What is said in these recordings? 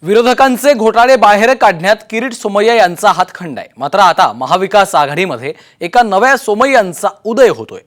विरोधकांचे घोटाळे बाहेर काढण्यात किरीट सोमय्या यांचा हातखंड आहे। मात्र आता महाविकास आघाडीमध्ये एका नव्या सोमय्यांचा उदय होतोय।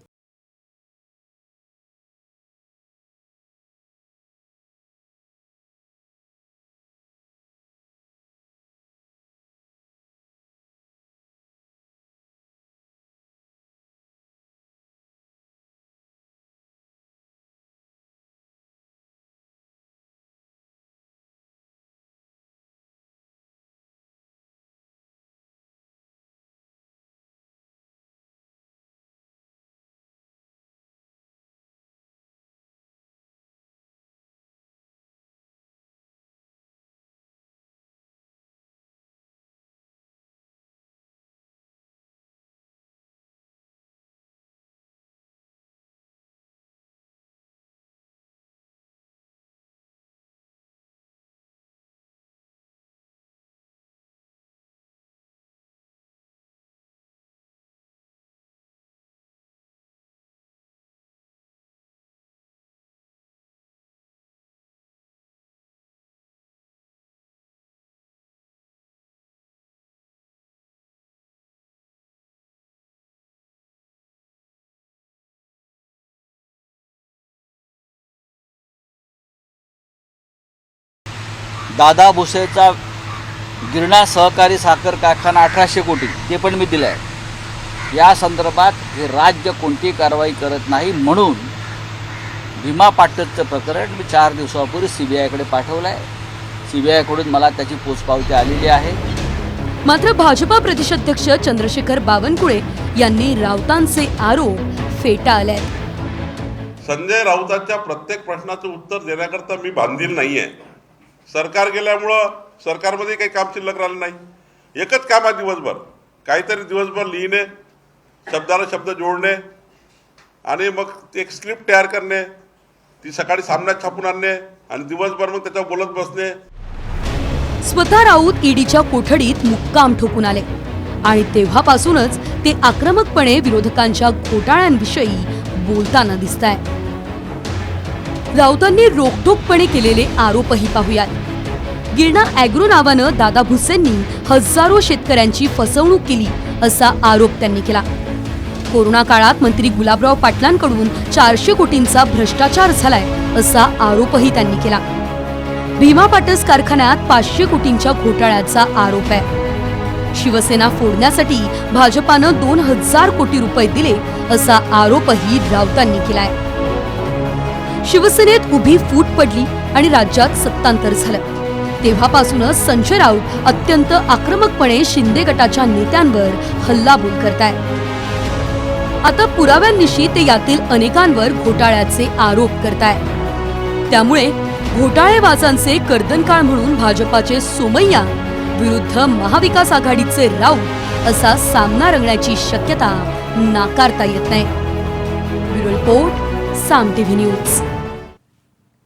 दादा भुसेचा गिरणा सहकारी साखर कारखाना 1800 कोटी ते पण मी दिलं आहे। या संदर्भात हे राज्य कोणती कारवाई करत नाही म्हणून भीमा पाटणचं प्रकरण मी 4 दिवसापूर्वी सीबीआयकडे पाठवलं आहे। सीबीआयकडून मला त्याची पोचपावती आलेली आहे। मात्र भाजपा प्रदेशाध्यक्ष चंद्रशेखर बावनकुळे यांनी राऊतांचे आरोप फेटाळले। संजय राऊतांच्या प्रत्येक प्रश्नाचं उत्तर देण्याकरता मी बांधील नाहीये। सरकार गेल्यामुळं सरकारमध्ये काही काम शिल्लक राहिलं नाही। एकच काम आहे दिवसभर, काहीतरी दिवसभर लिहिणे, शब्दाला शब्द जोडणे आणि मग एक स्क्रिप्ट तयार करणे, ती सकाळी सामन्यात छापून आणणे आणि दिवसभर मग त्याच्यावर बोलत बसणे। स्वतः राऊत ईडीच्या कोठडीत मुक्काम ठोकून आले आणि तेव्हापासूनच ते आक्रमकपणे विरोधकांच्या घोटाळ्यांविषयी बोलताना दिसतायत। राऊतांनी रोखठोकपणे केलेले आरोपही पाहूयात। गिरणा ॲग्रो नावानं दादा भुसेंनी हजारो शेतकऱ्यांची फसवणूक केली असा आरोप त्यांनी केला। कोरोना काळात मंत्री गुलाबराव पाटलांकडून 400 कोटींचा भ्रष्टाचार झालाय असा आरोपही त्यांनी केला। भीमा पाटस कारखान्यात 500 कोटींच्या घोटाळ्याचा आरोप आहे। शिवसेना फोडण्यासाठी भाजपानं 2000 कोटी रुपये दिले असा आरोपही राऊतांनी केलाय। शिवसेनेत उभी फूट पडली आणि राज्यात सत्तांतर झालं तेव्हापासूनच संजय राऊत अत्यंत आक्रमकपणे शिंदे गटाच्या नेत्यांवर हल्लाबोल करतायत। आता पुराव्यांनिशी ते यातील अनेकांवर घोटाळ्याचे आरोप करतायत। त्यामुळे घोटाळेबाजांचे कर्दनकाळ म्हणून भाजपाचे सोमय्या विरुद्ध महाविकास आघाडीचे राऊत असा सामना रंगण्याची शक्यता नाकारता येत नाही। ब्युरो रिपोर्ट, साम टीव्ही न्यूज।